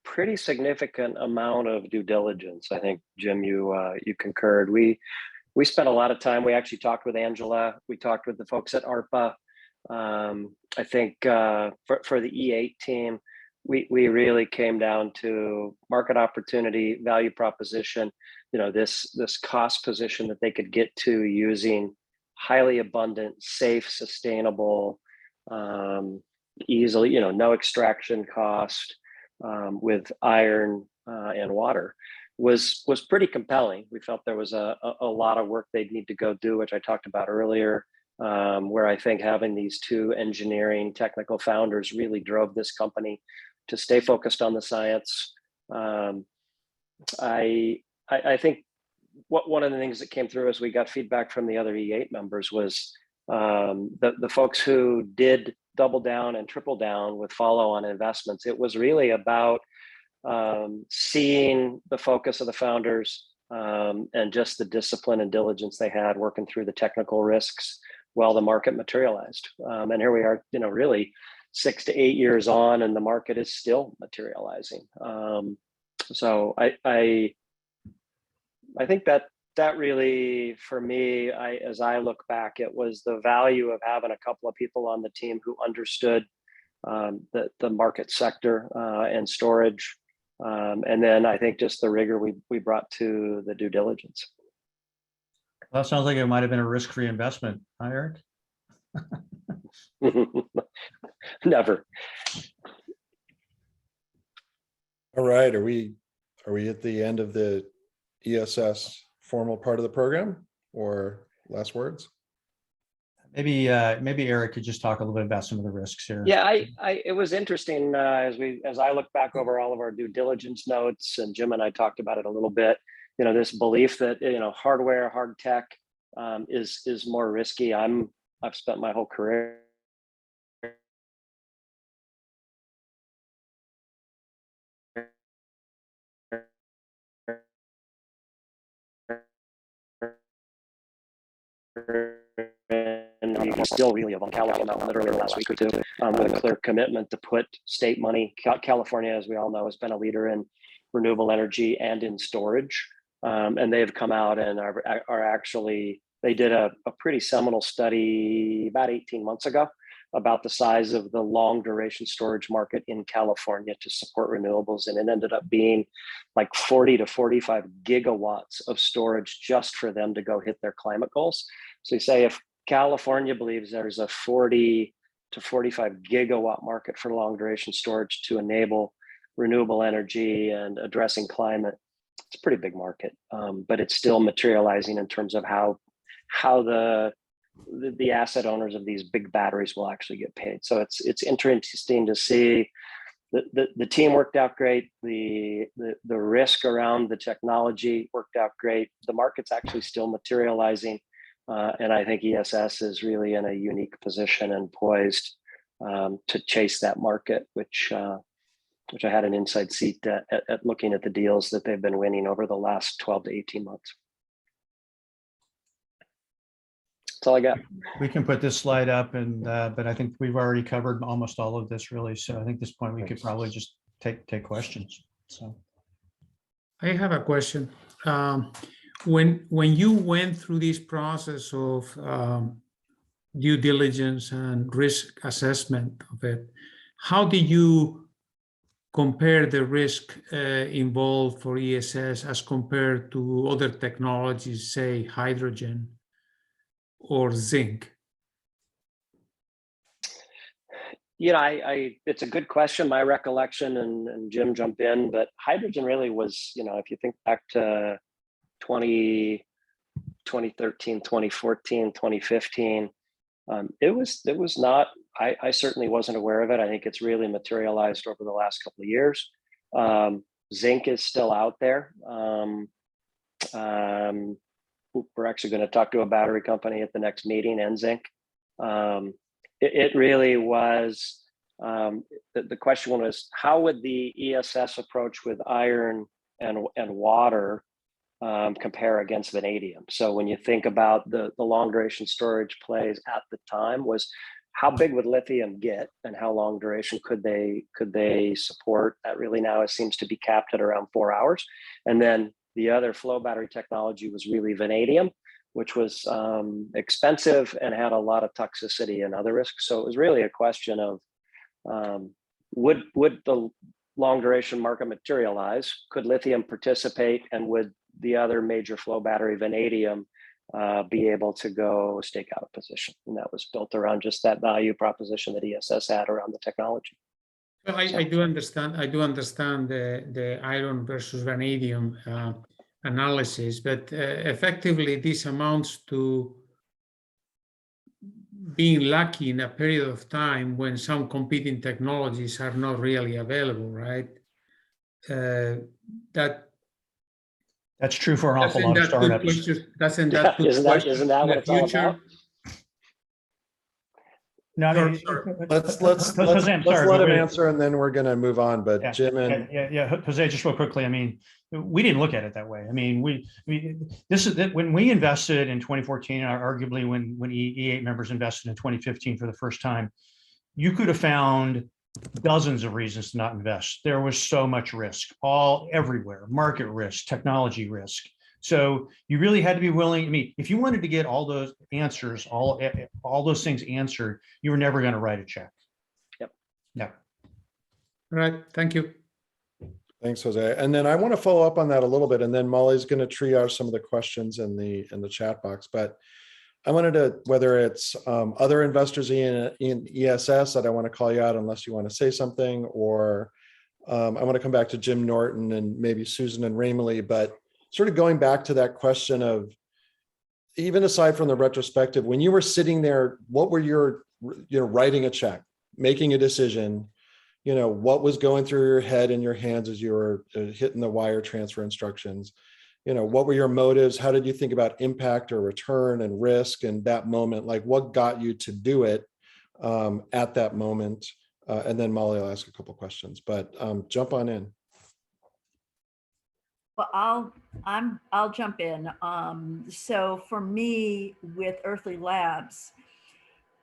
pretty significant amount of due diligence. I think, Jim, you concurred. We spent a lot of time. We actually talked with Angela. We talked with the folks at ARPA. I think for the E8 team, we really came down to market opportunity, value proposition. You know, this cost position that they could get to using highly abundant, safe, sustainable, easily, no extraction cost, with iron and water was pretty compelling. We felt there was a lot of work they'd need to go do, which I talked about earlier, where I think having these two engineering technical founders really drove this company to stay focused on the science. I think one of the things that came through as we got feedback from the other E8 members was the folks who did double down and triple down with follow-on investments. It was really about seeing the focus of the founders and just the discipline and diligence they had working through the technical risks while the market materialized. And here we are, really 6 to 8 years on, and the market is still materializing. So I think that really, for me, as I look back, it was the value of having a couple of people on the team who understood the market sector and storage. And then I think just the rigor we brought to the due diligence. Well, that sounds like it might have been a risk-free investment, huh, Eric? Never. All right, are we at the end of the ESS formal part of the program, or last words? Maybe Eric could just talk a little bit about some of the risks here. Yeah, it was interesting as I look back over all of our due diligence notes, and Jim and I talked about it a little bit. This belief that hardware, hard tech is more risky. I've spent my whole career and we still really have on California, literally last week or two, with a clear commitment to put state money. California, as we all know, has been a leader in renewable energy and in storage. And they've come out and are actually, they did a pretty seminal study about 18 months ago about the size of the long duration storage market in California to support renewables. And it ended up being like 40 to 45 gigawatts of storage just for them to go hit their climate goals. So you say if California believes there's a 40 to 45 gigawatt market for long duration storage to enable renewable energy and addressing climate, it's a pretty big market, but it's still materializing in terms of how the asset owners of these big batteries will actually get paid. So it's interesting to see the team worked out great. The risk around the technology worked out great. The market's actually still materializing. And I think ESS is really in a unique position and poised to chase that market, which I had an inside seat at looking at the deals that they've been winning over the last 12 to 18 months. That's all I got. We can put this slide up, and but I think we've already covered almost all of this, really. So I think at this point we could probably just take questions. So I have a question. When you went through this process of due diligence and risk assessment of it, how did you compare the risk involved for ESS as compared to other technologies, say hydrogen or zinc? It's a good question. My recollection, and Jim jump in, but hydrogen really was, if you think back to 2013, 2014, 2015, it was not I certainly wasn't aware of it. I think it's really materialized over the last couple of years. Zinc is still out there. We're actually going to talk to a battery company at the next meeting, and Zinc. It really was, the question was, how would the ESS approach with iron and water compare against vanadium? So when you think about the long duration storage plays at the time, was how big would lithium get and how long duration could they support? That really now it seems to be capped at around 4 hours. And then the other flow battery technology was really vanadium, which was expensive and had a lot of toxicity and other risks. So it was really a question of would the long duration market materialize? Could lithium participate, and would the other major flow battery, vanadium, be able to go stake out a position? And that was built around just that value proposition that ESS had around the technology. Well, I do understand. I do understand the iron versus vanadium analysis, but effectively this amounts to being lucky in a period of time when some competing technologies are not really available, right? That's true for an awful lot of startups. Doesn't that put isn't that what it's all future? about? No, I mean, Let's Jose, I'm sorry, let but him we- answer, and then we're going to move on. But Yeah, Jim and yeah, Jose, just real quickly. I mean, we didn't look at it that way. I mean, this is when we invested in 2014, or arguably when E8 members invested in 2015 for the first time, you could have found dozens of reasons to not invest. There was so much risk, everywhere, market risk, technology risk. So you really had to be willing. I mean, if you wanted to get all those answers, all those things answered, you were never going to write a check. Yep. No. All right. Thank you. thanks, Jose. And then I want to follow up on that a little bit, and then Molly's going to triage some of the questions in the chat box. But I wanted to, whether it's other investors in ESS, that I want to call you out unless you want to say something, or I want to come back to Jim Norton and maybe Susan and Ramalee, but sort of going back to that question of, even aside from the retrospective, when you were sitting there, what were your, writing a check, making a decision, what was going through your head and your hands as you were hitting the wire transfer instructions? What were your motives? How did you think about impact or return and risk in that moment? Like, what got you to do it at that moment? And then Molly will ask a couple questions, but jump on in. Well, I'll jump in. So for me, with Earthly Labs,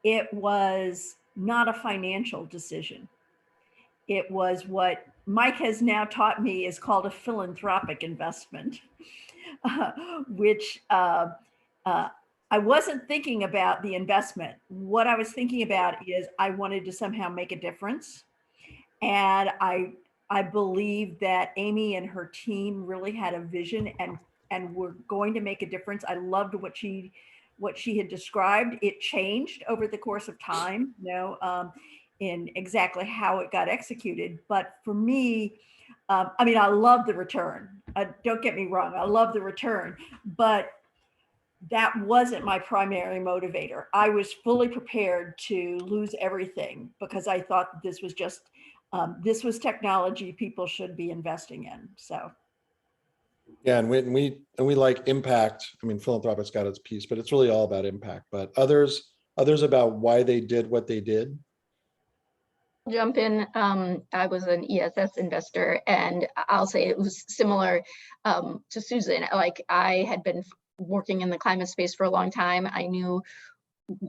it was not a financial decision. It was what Mike has now taught me is called a philanthropic investment, which I wasn't thinking about the investment. What I was thinking about is I wanted to somehow make a difference. And I believe that Amy and her team really had a vision and were going to make a difference. I loved what she had described. It changed over the course of time, in exactly how it got executed. But for me, I mean, I love the return. Don't get me wrong, I love the return, but that wasn't my primary motivator. I was fully prepared to lose everything because I thought this was just this was technology people should be investing in. So, yeah, and we like impact. I mean, philanthropic's got its piece, but it's really all about impact. But others about why they did what they did. Jump in. I was an ESS investor, and I'll say it was similar to Susan. Like, I had been working in the climate space for a long time. I knew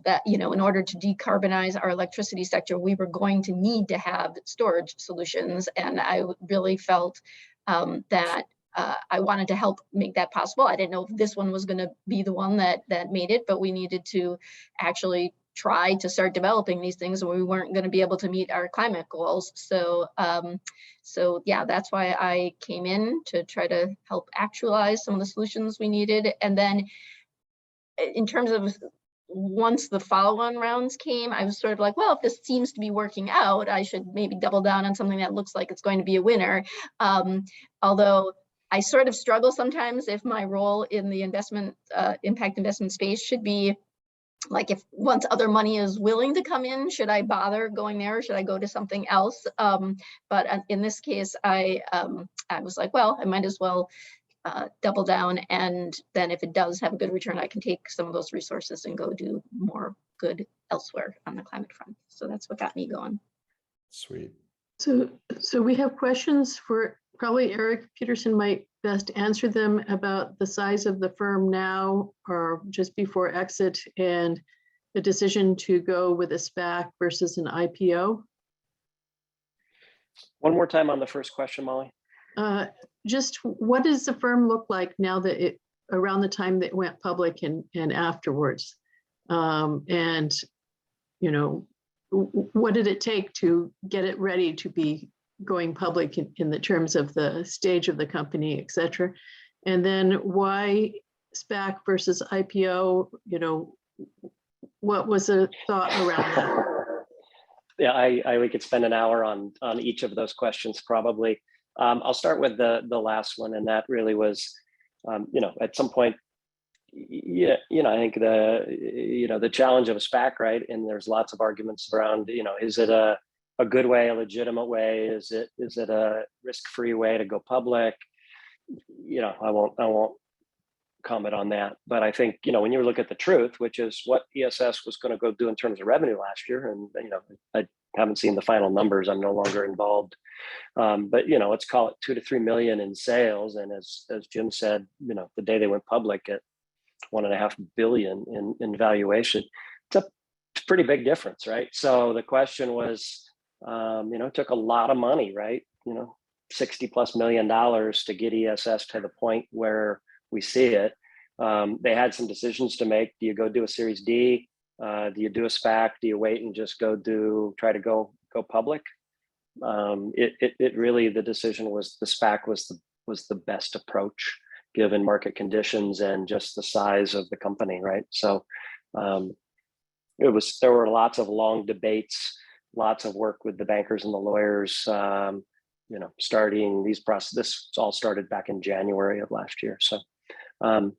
that, in order to decarbonize our electricity sector, we were going to need to have storage solutions. And I really felt that I wanted to help make that possible. I didn't know if this one was going to be the one that made it, but we needed to actually try to start developing these things, or we weren't going to be able to meet our climate goals. So yeah, that's why I came in to try to help actualize some of the solutions we needed. And then in terms of once the follow-on rounds came, I was sort of like, well, if this seems to be working out, I should maybe double down on something that looks like it's going to be a winner. Although I sort of struggle sometimes if my role in the investment, impact investment space should be like if once other money is willing to come in, should I bother going there? Or should I go to something else? But in this case, I was like, well, I might as well double down. And then if it does have a good return, I can take some of those resources and go do more good elsewhere on the climate front. So that's what got me going. Sweet. So we have questions for probably Eric Peterson might best answer them about the size of the firm now or just before exit and the decision to go with a SPAC versus an IPO. One more time on the first question, Molly. Just what does the firm look like now that it around the time that it went public and afterwards? And, you know, what did it take to get it ready to be going public in the terms of the stage of the company, et cetera? And then why SPAC versus IPO, you know, what was the thought around that? Yeah, we could spend an hour on each of those questions probably. I'll start with the last one, and that really was, you know, at some point, yeah, you know, I think the challenge of a SPAC, right? And there's lots of arguments around, you know, is it a good way, a legitimate way? Is it a risk-free way to go public? You know, I won't comment on that. But I think, you know, when you look at the truth, which is what ESS was going to go do in terms of revenue last year, and, you know, I haven't seen the final numbers. I'm no longer involved. But, you know, let's call it 2 to 3 million in sales. And as Jim said, you know, the day they went public at 1.5 billion in valuation, it's a pretty big difference, right? So the question was, you know, it took a lot of money, right? You know, $60+ million to get ESS to the point where we see it. They had some decisions to make. Do you go do a Series D? Do you do a SPAC? Do you wait and just try to go public? It really, the decision was the SPAC was the best approach given market conditions and just the size of the company, right? So there were lots of long debates, lots of work with the bankers and the lawyers, you know, starting these process. This all started back in January of last year. So, and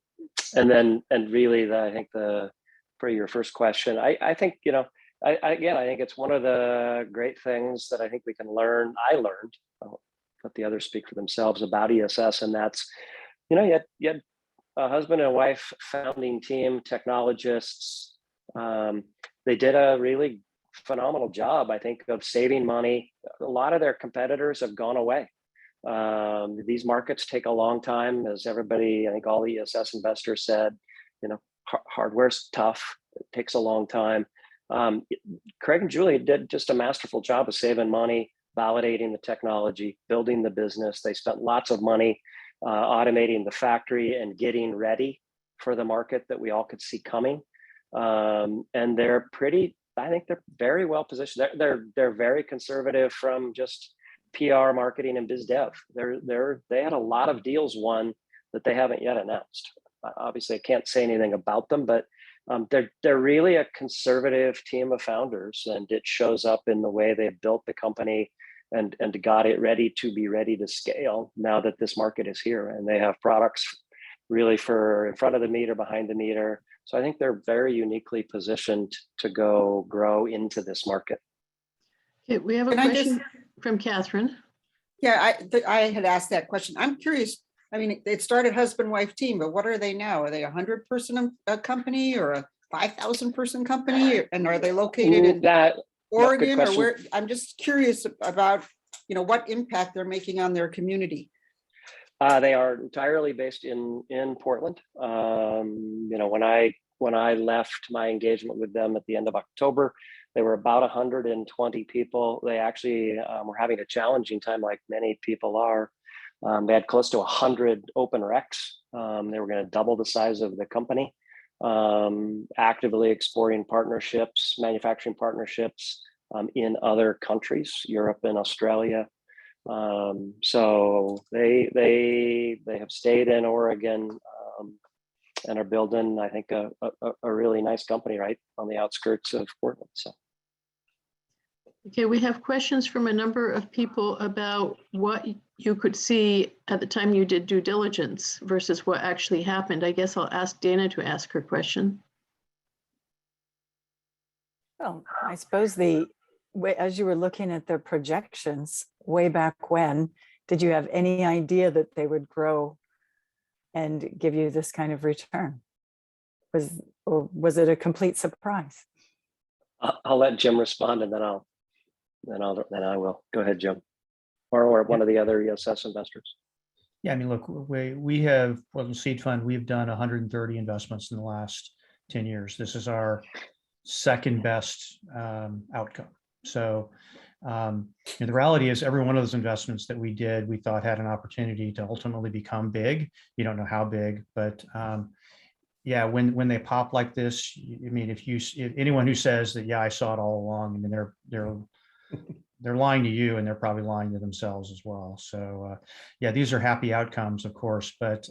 really, I think for your first question, I think, you know, I think it's one of the great things that I think we can learn. I learned, I'll let the others speak for themselves about ESS, and that's, you know, you had a husband and wife founding team, technologists. They did a really phenomenal job, I think, of saving money. A lot of their competitors have gone away. These markets take a long time, as everybody, I think all the ESS investors said, you know, hardware's tough. It takes a long time. Craig and Julie did just a masterful job of saving money, validating the technology, building the business. They spent lots of money automating the factory and getting ready for the market that we all could see coming. And they're I think they're very well positioned. They're very conservative from just PR, marketing, and biz dev. They had a lot of deals won that they haven't yet announced. Obviously, I can't say anything about them, but they're really a conservative team of founders, and it shows up in the way they've built the company and got it ready to scale now that this market is here, and they have products really for in front of the meter, behind the meter. So I think they're very uniquely positioned to go grow into this market. Okay, we have a question from Catherine. Yeah, I had asked that question. I'm curious. I mean, it started husband-wife team, but what are they now? Are they a 100-person company or a 5,000-person company? And are they located in Oregon or where? I'm just curious about, you know, what impact they're making on their community. They are entirely based in Portland. You know, when I left my engagement with them at the end of October, they were about 120 people. They actually were having a challenging time, like many people are. They had close to 100 open recs. They were going to double the size of the company, actively exploring partnerships, manufacturing partnerships in other countries, Europe and Australia. So they have stayed in Oregon and are building, I think, a really nice company right on the outskirts of Portland. So. Okay, we have questions from a number of people about what you could see at the time you did due diligence versus what actually happened. I guess I'll ask Dana to ask her question. Well, I suppose as you were looking at their projections way back when, did you have any idea that they would grow and give you this kind of return? Or was it a complete surprise? I'll let Jim respond, and then I will. Go ahead, Jim, or one of the other ESS investors. Yeah, I mean, look, we have, well, the seed fund, we've done 130 investments in the last 10 years. This is our second best outcome. So the reality is every one of those investments that we did, we thought had an opportunity to ultimately become big. You don't know how big, but yeah, when they pop like this, I mean, if anyone who says that, yeah, I saw it all along, I mean, they're lying to you, and they're probably lying to themselves as well. So yeah, these are happy outcomes, of course, but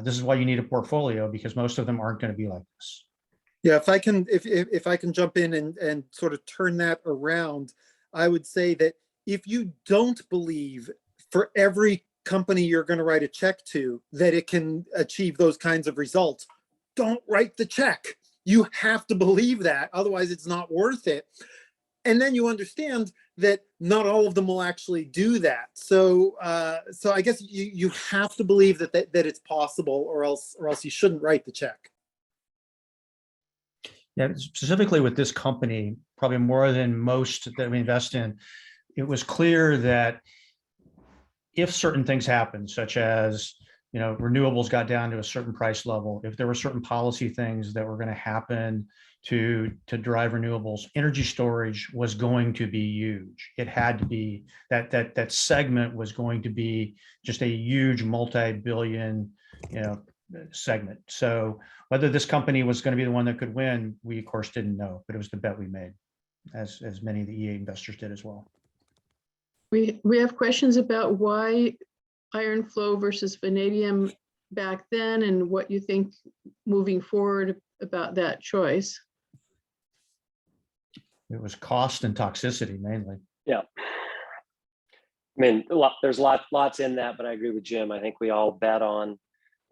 this is why you need a portfolio, because most of them aren't going to be like this. Yeah, if I can jump in and sort of turn that around, I would say that if you don't believe for every company you're going to write a check to that it can achieve those kinds of results, don't write the check. You have to believe that, otherwise it's not worth it. And then you understand that not all of them will actually do that. So I guess you have to believe that it's possible, or else you shouldn't write the check. Yeah, specifically with this company, probably more than most that we invest in, it was clear that if certain things happen, such as, you know, renewables got down to a certain price level, if there were certain policy things that were going to happen to drive renewables, energy storage was going to be huge. It had to be, that segment was going to be just a huge multi-billion, you know, segment. So whether this company was going to be the one that could win, we of course didn't know, but it was the bet we made, as many of the EA investors did as well. We have questions about why iron flow versus vanadium back then, and what you think moving forward about that choice. It was cost and toxicity mainly. Yeah. I mean, there's lots in that, but I agree with Jim. I think we all bet on,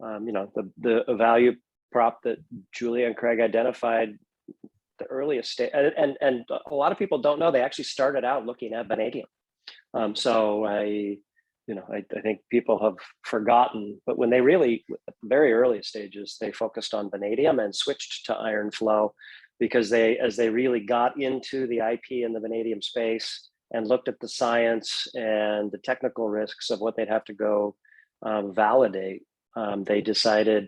you know, the value prop that Julia and Craig identified the earliest stage, and a lot of people don't know they actually started out looking at vanadium. So I think people have forgotten, but when they really, at the very earliest stages, they focused on vanadium and switched to iron flow, because as they really got into the IP in the vanadium space and looked at the science and the technical risks of what they'd have to go validate, they decided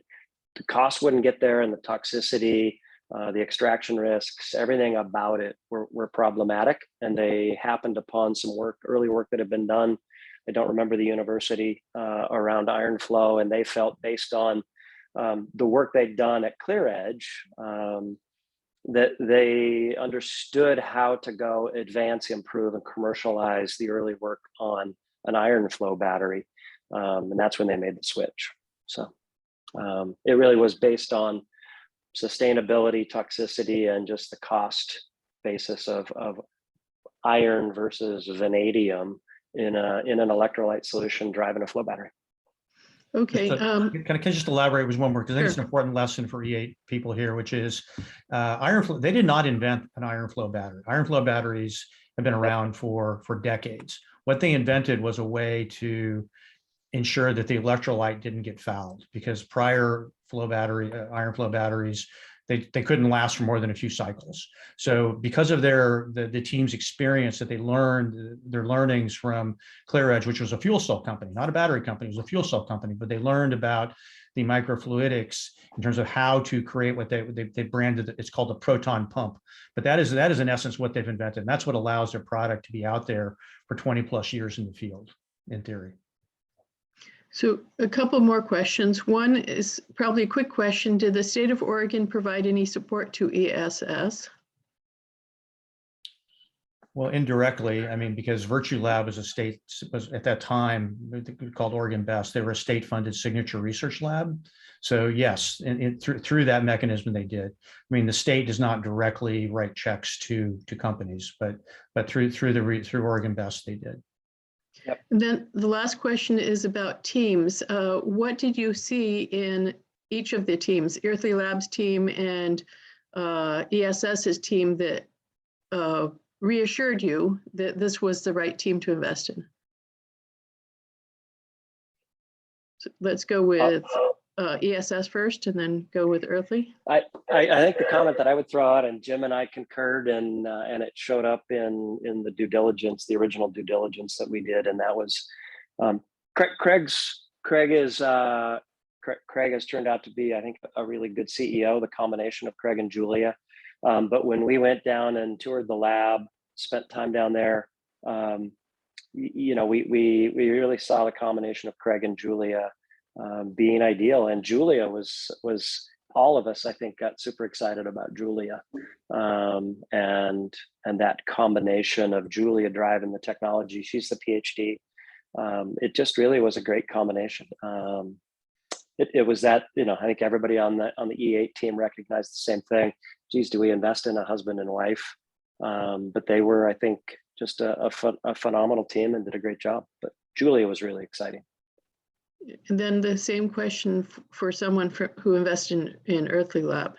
the cost wouldn't get there, and the toxicity, the extraction risks, everything about it were problematic. And they happened upon some early work that had been done. I don't remember the university around iron flow, and they felt, based on the work they'd done at ClearEdge, that they understood how to go advance, improve, and commercialize the early work on an iron flow battery. And that's when they made the switch. So it really was based on sustainability, toxicity, and just the cost basis of iron versus vanadium in an electrolyte solution driving a flow battery. Okay. Can I just elaborate with one more, because I think it's an important lesson for E8 people here, which is iron flow. They did not invent an iron flow battery. Iron flow batteries have been around for decades. What they invented was a way to ensure that the electrolyte didn't get fouled, because prior iron flow batteries, they couldn't last for more than a few cycles. So because of the team's experience that they learned, their learnings from ClearEdge, which was a fuel cell company, not a battery company, it was a fuel cell company, but they learned about the microfluidics in terms of how to create what they branded, it's called the proton pump. But that is in essence what they've invented. And that's what allows their product to be out there for 20 plus years in the field, in theory. So a couple more questions. One is probably a quick question. Did the state of Oregon provide any support to ESS? Well, indirectly, I mean, because Virtue Lab was at that time called Oregon Best. They were a state-funded signature research lab. So yes, and through that mechanism they did. I mean, the state does not directly write checks to companies, but through Oregon Best they did. Yep. And then the last question is about teams. What did you see in each of the teams, Earthly Labs team and ESS's team that reassured you that this was the right team to invest in? So let's go with ESS first and then go with Earthly. I think the comment that I would throw out, and Jim and I concurred, and it showed up in the due diligence, the original due diligence that we did, and that was Craig has turned out to be, I think, a really good CEO. The combination of Craig and Julia. But when we went down and toured the lab, spent time down there, you know, we really saw the combination of Craig and Julia being ideal. And Julia was all of us, I think, got super excited about Julia, and that combination of Julia driving the technology. She's the PhD. It just really was a great combination. It was that, you know, I think everybody on the E8 team recognized the same thing. Geez, do we invest in a husband and wife? But they were, I think, just a phenomenal team and did a great job. But Julia was really exciting. And then the same question for someone who invested in Earthly Lab.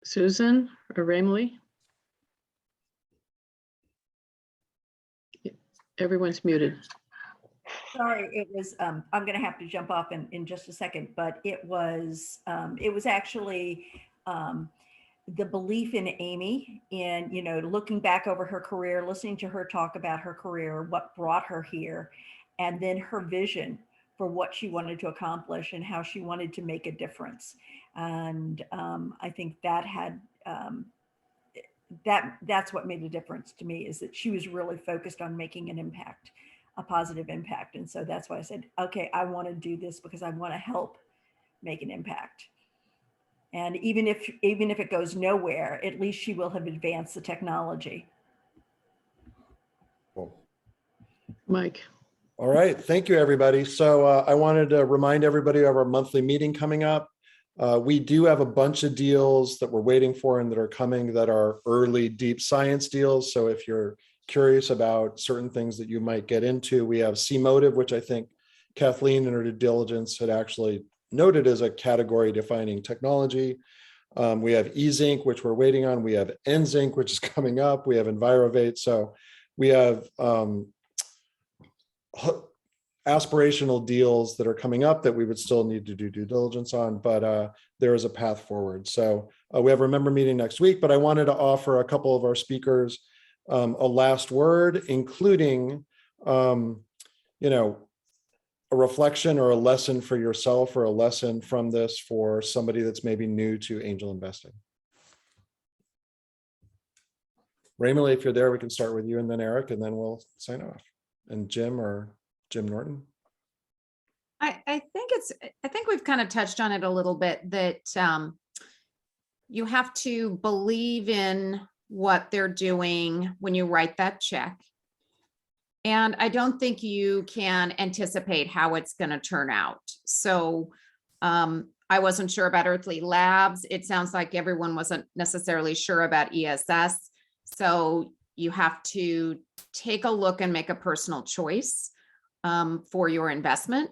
Susan or Ramalee? Everyone's muted. Sorry, it was, I'm going to have to jump off in just a second, but it was actually the belief in Amy, and, you know, looking back over her career, listening to her talk about her career, what brought her here, and then her vision for what she wanted to accomplish and how she wanted to make a difference. And I think that had, that's what made a difference to me, is that she was really focused on making an impact, a positive impact. And so that's why I said, okay, I want to do this because I want to help make an impact. And even if it goes nowhere, at least she will have advanced the technology. Cool. Mike. All right, thank you, everybody. So I wanted to remind everybody of our monthly meeting coming up. We do have a bunch of deals that we're waiting for and that are coming that are early deep science deals. So if you're curious about certain things that you might get into, we have C-Motive, which I think Kathleen in her due diligence had actually noted as a category defining technology. We have Zinc, which we're waiting on. We have Zinc, which is coming up. We have Envirovate. So we have aspirational deals that are coming up that we would still need to do due diligence on, but there is a path forward. So we have a member meeting next week, but I wanted to offer a couple of our speakers a last word, including, you know, a reflection or a lesson for yourself, or a lesson from this for somebody that's maybe new to angel investing. Ramalee, if you're there, we can start with you, and then Eric, and then we'll sign off. And Jim or Jim Norton. I think we've kind of touched on it a little bit, that you have to believe in what they're doing when you write that check. And I don't think you can anticipate how it's going to turn out. So I wasn't sure about Earthly Labs. It sounds like everyone wasn't necessarily sure about ESS. So you have to take a look and make a personal choice for your investment.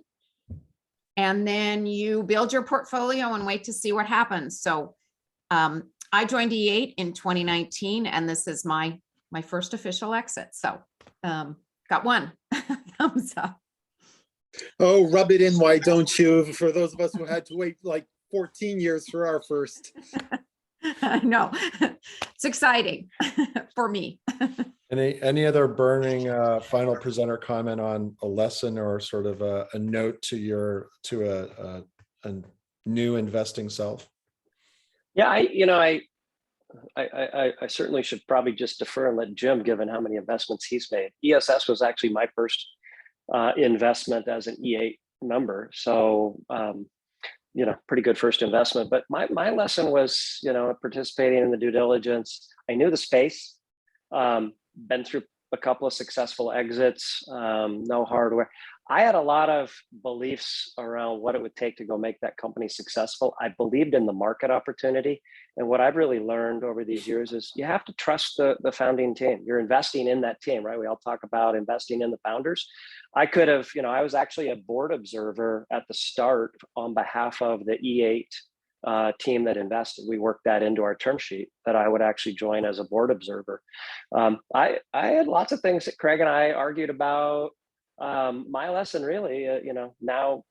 And then you build your portfolio and wait to see what happens. So I joined E8 in 2019, and this is my first official exit. So got one thumbs up. Oh, rub it in, why don't you? For those of us who had to wait like 14 years for our first. I know, it's exciting for me. Any other burning final presenter comment on a lesson or sort of a note to a new investing self? Yeah, I certainly should probably just defer and let Jim, given how many investments he's made. ESS was actually my first investment as an E8 member. So, you know, pretty good first investment. But my lesson was, you know, participating in the due diligence. I knew the space, been through a couple of successful exits, no hardware. I had a lot of beliefs around what it would take to go make that company successful. I believed in the market opportunity. And what I've really learned over these years is you have to trust the founding team. You're investing in that team, right? We all talk about investing in the founders. I could have, you know, I was actually a board observer at the start on behalf of the E8 team that invested. We worked that into our term sheet that I would actually join as a board observer. I had lots of things that Craig and I argued about. My lesson really, now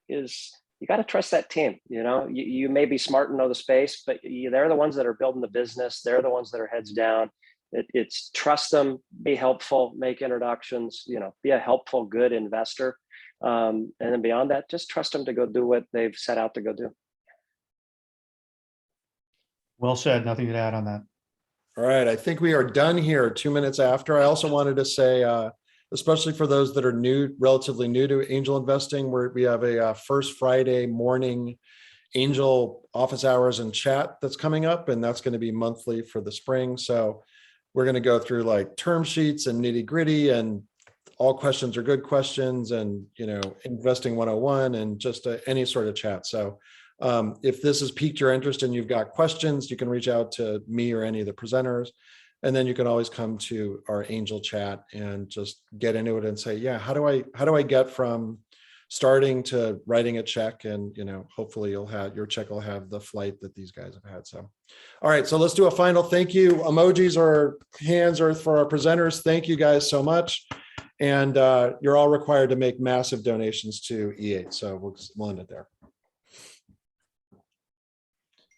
is you got to trust that team. You may be smart and know the space, but they're the ones that are building the business. They're the ones that are heads down. It's trust them, be helpful, make introductions, be a helpful, good investor. And then beyond that, just trust them to go do what they've set out to go do. Well said. Nothing to add on that. All right, I think we are done here 2 minutes after. I also wanted to say, especially for those that are relatively new to angel investing, we have a first Friday morning angel office hours and chat that's coming up, and that's going to be monthly for the spring. So we're going to go through like term sheets and nitty gritty, and all questions are good questions, and investing 101 and just any sort of chat. So if this has piqued your interest and you've got questions, you can reach out to me or any of the presenters. And then you can always come to our angel chat and just get into it and say, yeah, how do I get from starting to writing a check? And, hopefully your check will have the flight that these guys have had. So, all right, so let's do a final thank you. Emojis or hands are for our presenters. Thank you guys so much. And you're all required to make massive donations to E8. So we'll end it there.